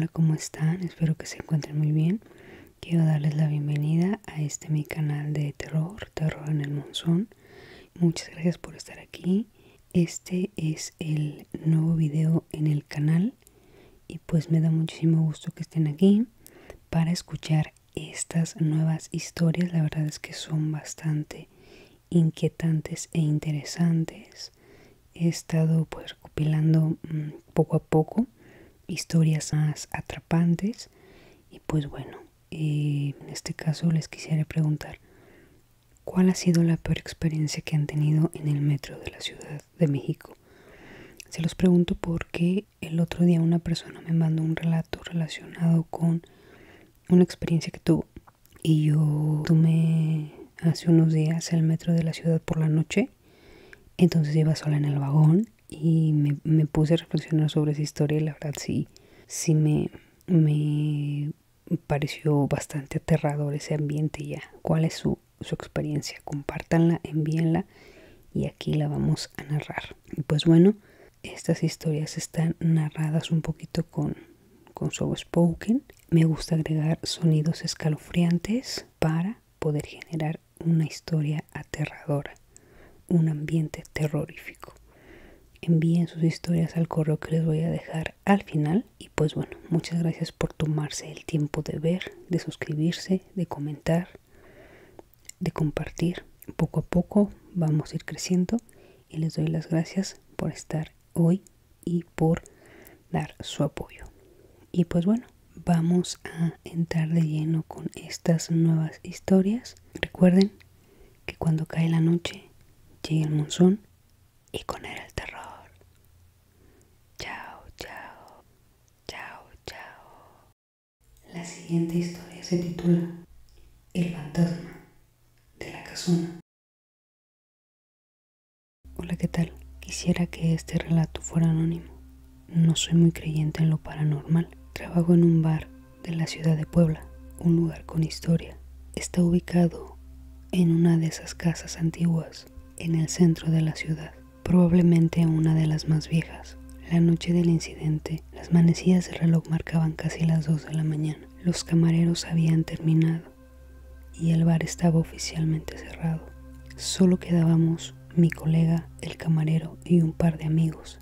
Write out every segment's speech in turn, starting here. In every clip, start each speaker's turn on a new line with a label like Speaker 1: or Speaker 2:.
Speaker 1: Hola, ¿cómo están? Espero que se encuentren muy bien. Quiero darles la bienvenida a mi canal de terror en el Monzón. Muchas gracias por estar aquí. Este es el nuevo video en el canal y pues me da muchísimo gusto que estén aquí para escuchar estas nuevas historias. La verdad es que son bastante inquietantes e interesantes. He estado pues recopilando poco a poco historias más atrapantes y pues bueno, en este caso les quisiera preguntar ¿cuál ha sido la peor experiencia que han tenido en el metro de la Ciudad de México? Se los pregunto porque el otro día una persona me mandó un relato relacionado con una experiencia que tuvo y yo tomé hace unos días el metro de la ciudad por la noche. Entonces iba sola en el vagón y me puse a reflexionar sobre esa historia y la verdad sí me pareció bastante aterrador ese ambiente ya. ¿Cuál es su experiencia? Compártanla, envíenla y aquí la vamos a narrar. Y pues bueno, estas historias están narradas un poquito con soft spoken. Me gusta agregar sonidos escalofriantes para poder generar una historia aterradora, un ambiente terrorífico. Envíen sus historias al correo que les voy a dejar al final. Y pues bueno, muchas gracias por tomarse el tiempo de ver, de suscribirse, de comentar, de compartir. Poco a poco vamos a ir creciendo y les doy las gracias por estar hoy y por dar su apoyo. Y pues bueno, vamos a entrar de lleno con estas nuevas historias. Recuerden que cuando cae la noche llega el monzón y con él el terror. Chao, chao, chao, chao. La siguiente historia se titula El fantasma de la casona. Hola, ¿qué tal? Quisiera que este relato fuera anónimo. No soy muy creyente en lo paranormal. Trabajo en un bar de la ciudad de Puebla, un lugar con historia. Está ubicado en una de esas casas antiguas en el centro de la ciudad, probablemente una de las más viejas. La noche del incidente, las manecillas del reloj marcaban casi las 2 de la mañana. Los camareros habían terminado y el bar estaba oficialmente cerrado. Solo quedábamos mi colega, el camarero y un par de amigos.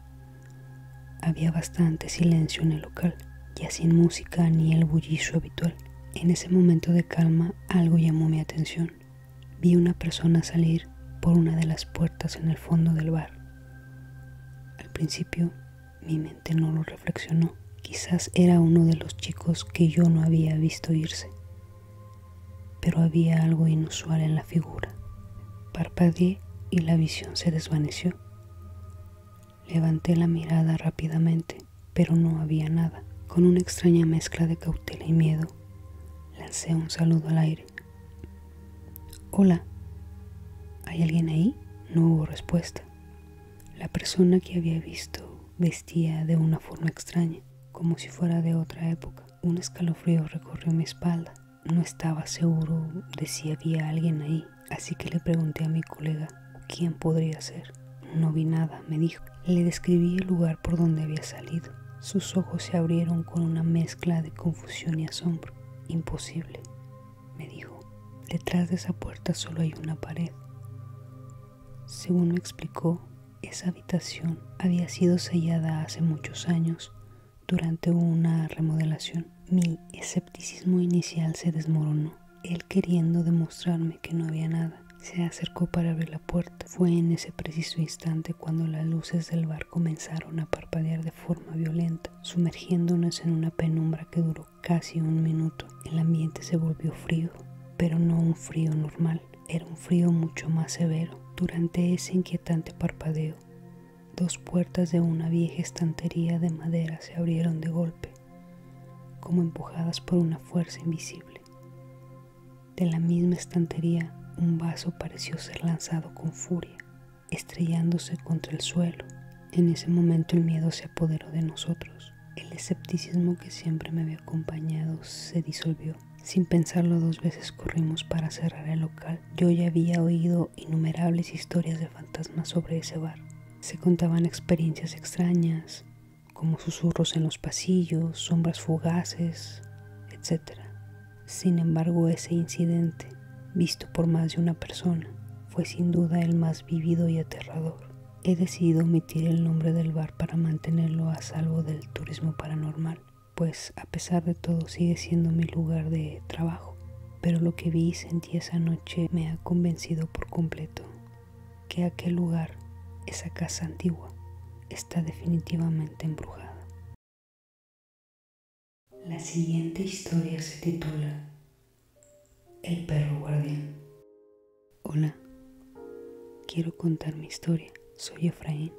Speaker 1: Había bastante silencio en el local, ya sin música ni el bullicio habitual. En ese momento de calma algo llamó mi atención. Vi una persona salir por una de las puertas en el fondo del bar. Al principio mi mente no lo reflexionó. Quizás era uno de los chicos que yo no había visto irse. Pero había algo inusual en la figura. Parpadeé y la visión se desvaneció. Levanté la mirada rápidamente, pero no había nada. Con una extraña mezcla de cautela y miedo, lancé un saludo al aire. Hola, ¿hay alguien ahí? No hubo respuesta. La persona que había visto vestía de una forma extraña, como si fuera de otra época. Un escalofrío recorrió mi espalda. No estaba seguro de si había alguien ahí, así que le pregunté a mi colega quién podría ser. No vi nada, me dijo. Le describí el lugar por donde había salido. Sus ojos se abrieron con una mezcla de confusión y asombro. Imposible, me dijo. Detrás de esa puerta solo hay una pared. Según me explicó, esa habitación había sido sellada hace muchos años durante una remodelación. Mi escepticismo inicial se desmoronó. Él, queriendo demostrarme que no había nada, se acercó para abrir la puerta. Fue en ese preciso instante cuando las luces del bar comenzaron a parpadear de forma violenta, sumergiéndonos en una penumbra que duró casi un minuto. El ambiente se volvió frío, pero no un frío normal. Era un frío mucho más severo. Durante ese inquietante parpadeo, dos puertas de una vieja estantería de madera se abrieron de golpe, como empujadas por una fuerza invisible. De la misma estantería, un vaso pareció ser lanzado con furia, estrellándose contra el suelo. En ese momento el miedo se apoderó de nosotros. El escepticismo que siempre me había acompañado se disolvió. Sin pensarlo dos veces corrimos para cerrar el local. Yo ya había oído innumerables historias de fantasmas sobre ese bar. Se contaban experiencias extrañas, como susurros en los pasillos, sombras fugaces, etc. Sin embargo, ese incidente, visto por más de una persona, fue sin duda el más vívido y aterrador. He decidido omitir el nombre del bar para mantenerlo a salvo del turismo paranormal, pues a pesar de todo sigue siendo mi lugar de trabajo. Pero lo que vi y sentí esa noche me ha convencido por completo que aquel lugar, esa casa antigua, está definitivamente embrujada. La siguiente historia se titula El perro guardián. Hola, quiero contar mi historia. Soy Efraín.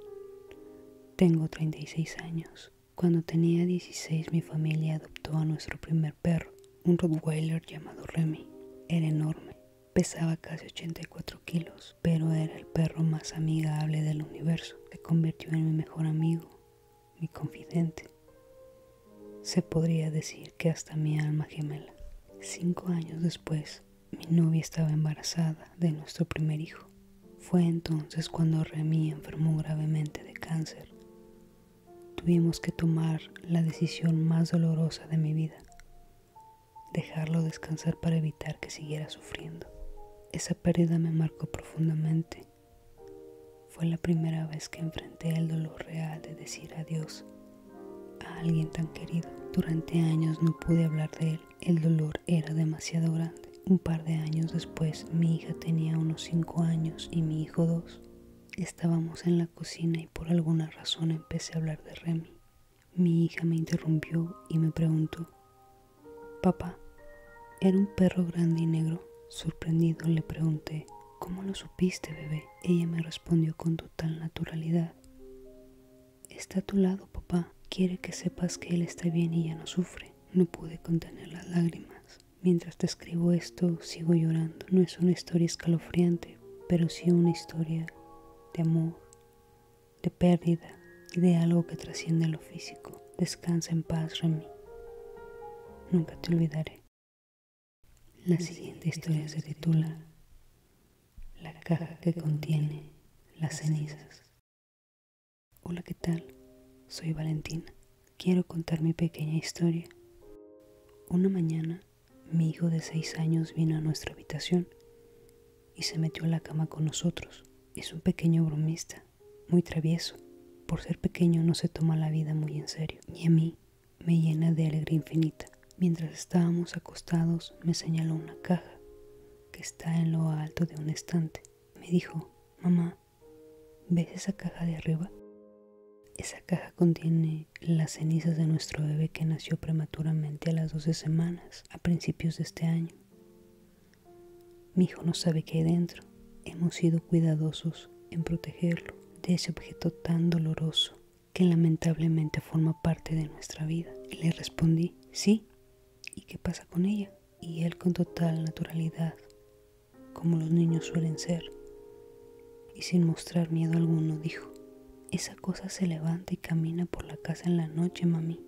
Speaker 1: Tengo 36 años. Cuando tenía 16 mi familia adoptó a nuestro primer perro, un Rottweiler llamado Remy. Era enorme, pesaba casi 84 kilos, pero era el perro más amigable del universo. Se convirtió en mi mejor amigo, mi confidente. Se podría decir que hasta mi alma gemela. 5 años después, mi novia estaba embarazada de nuestro primer hijo. Fue entonces cuando Remy enfermó gravemente de cáncer. Tuvimos que tomar la decisión más dolorosa de mi vida: dejarlo descansar para evitar que siguiera sufriendo. Esa pérdida me marcó profundamente. Fue la primera vez que enfrenté el dolor real de decir adiós a alguien tan querido. Durante años no pude hablar de él, el dolor era demasiado grande. Un par de años después, mi hija tenía unos 5 años y mi hijo 2. Estábamos en la cocina y por alguna razón empecé a hablar de Remy. Mi hija me interrumpió y me preguntó: «Papá, ¿era un perro grande y negro?». Sorprendido le pregunté: «¿Cómo lo supiste, bebé?». Ella me respondió con total naturalidad: «Está a tu lado, papá. Quiere que sepas que él está bien y ya no sufre». No pude contener las lágrimas. Mientras te escribo esto, sigo llorando. No es una historia escalofriante, pero sí una historia de amor, de pérdida y de algo que trasciende lo físico. Descansa en paz, Remy. Nunca te olvidaré. La siguiente historia se titula La caja que contiene las cenizas. Hola, ¿qué tal? Soy Valentina. Quiero contar mi pequeña historia. Una mañana, mi hijo de 6 años vino a nuestra habitación y se metió a la cama con nosotros. Es un pequeño bromista, muy travieso. Por ser pequeño no se toma la vida muy en serio, y a mí me llena de alegría infinita. Mientras estábamos acostados, me señaló una caja que está en lo alto de un estante. Me dijo: «Mamá, ¿ves esa caja de arriba? Esa caja contiene las cenizas de nuestro bebé que nació prematuramente a las 12 semanas, a principios de este año. Mi hijo no sabe qué hay dentro. Hemos sido cuidadosos en protegerlo de ese objeto tan doloroso que lamentablemente forma parte de nuestra vida». Y le respondí: «Sí, ¿y qué pasa con ella?». Y él, con total naturalidad, como los niños suelen ser, y sin mostrar miedo alguno, dijo: «Esa cosa se levanta y camina por la casa en la noche, mami».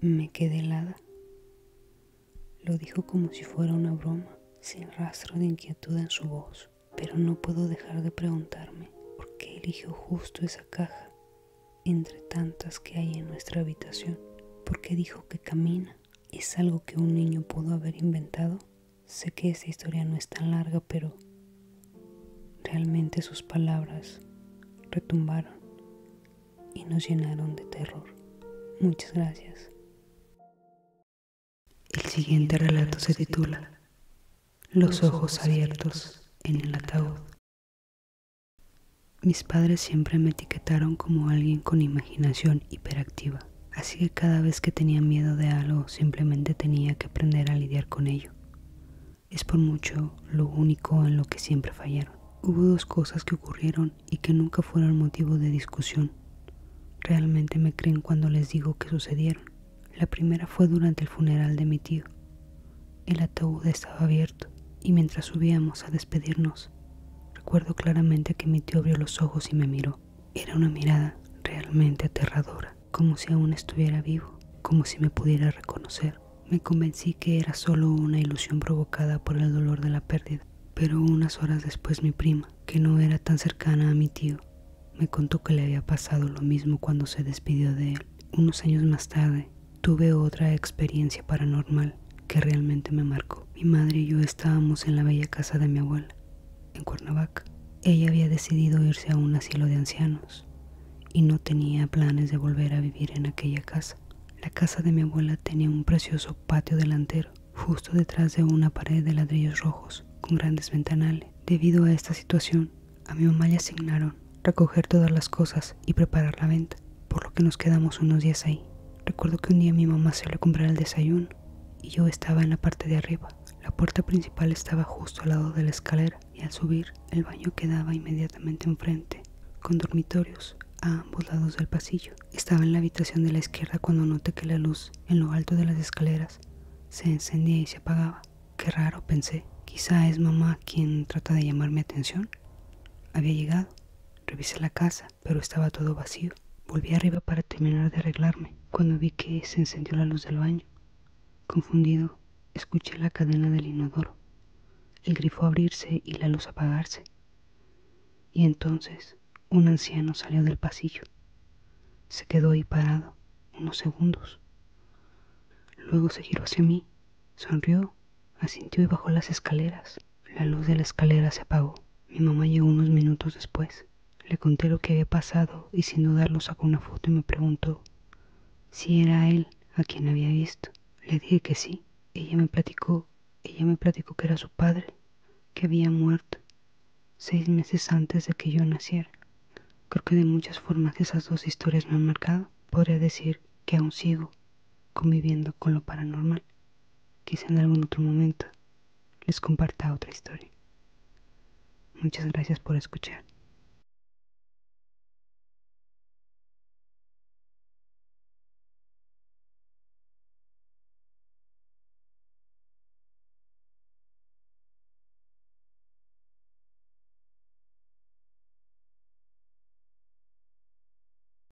Speaker 1: Me quedé helada. Lo dijo como si fuera una broma, sin rastro de inquietud en su voz. Pero no puedo dejar de preguntarme por qué eligió justo esa caja entre tantas que hay en nuestra habitación. ¿Por qué dijo que camina? ¿Es algo que un niño pudo haber inventado? Sé que esta historia no es tan larga, pero realmente sus palabras retumbaron y nos llenaron de terror. Muchas gracias. El siguiente relato se titula Los ojos abiertos en el ataúd. Mis padres siempre me etiquetaron como alguien con imaginación hiperactiva, así que cada vez que tenía miedo de algo simplemente tenía que aprender a lidiar con ello. Es por mucho lo único en lo que siempre fallaron. Hubo 2 cosas que ocurrieron y que nunca fueron motivo de discusión. Realmente me creen cuando les digo que sucedieron. La primera fue durante el funeral de mi tío. El ataúd estaba abierto y mientras subíamos a despedirnos, recuerdo claramente que mi tío abrió los ojos y me miró. Era una mirada realmente aterradora, como si aún estuviera vivo, como si me pudiera reconocer. Me convencí que era solo una ilusión provocada por el dolor de la pérdida, pero unas horas después mi prima, que no era tan cercana a mi tío, me contó que le había pasado lo mismo cuando se despidió de él. Unos años más tarde, tuve otra experiencia paranormal que realmente me marcó. Mi madre y yo estábamos en la bella casa de mi abuela, en Cuernavaca. Ella había decidido irse a un asilo de ancianos y no tenía planes de volver a vivir en aquella casa. La casa de mi abuela tenía un precioso patio delantero, justo detrás de una pared de ladrillos rojos, con grandes ventanales. Debido a esta situación, a mi mamá le asignaron recoger todas las cosas y preparar la venta, por lo que nos quedamos unos días ahí. Recuerdo que un día mi mamá salió a comprar el desayuno y yo estaba en la parte de arriba. La puerta principal estaba justo al lado de la escalera y al subir, el baño quedaba inmediatamente enfrente, con dormitorios a ambos lados del pasillo. Estaba en la habitación de la izquierda cuando noté que la luz en lo alto de las escaleras se encendía y se apagaba. Qué raro, pensé. Quizá es mamá quien trata de llamar mi atención. Había llegado. Revisé la casa, pero estaba todo vacío. Volví arriba para terminar de arreglarme, cuando vi que se encendió la luz del baño. Confundido, escuché la cadena del inodoro, el grifo abrirse y la luz apagarse. Y entonces, un anciano salió del pasillo. Se quedó ahí parado, unos segundos. Luego se giró hacia mí, sonrió, asintió y bajó las escaleras. La luz de la escalera se apagó. Mi mamá llegó unos minutos después. Le conté lo que había pasado y sin dudarlo sacó una foto y me preguntó si era él a quien había visto. Le dije que sí. Ella me platicó que era su padre, que había muerto 6 meses antes de que yo naciera. Creo que de muchas formas esas dos historias me han marcado. Podría decir que aún sigo conviviendo con lo paranormal. Quizá en algún otro momento les comparta otra historia. Muchas gracias por escuchar.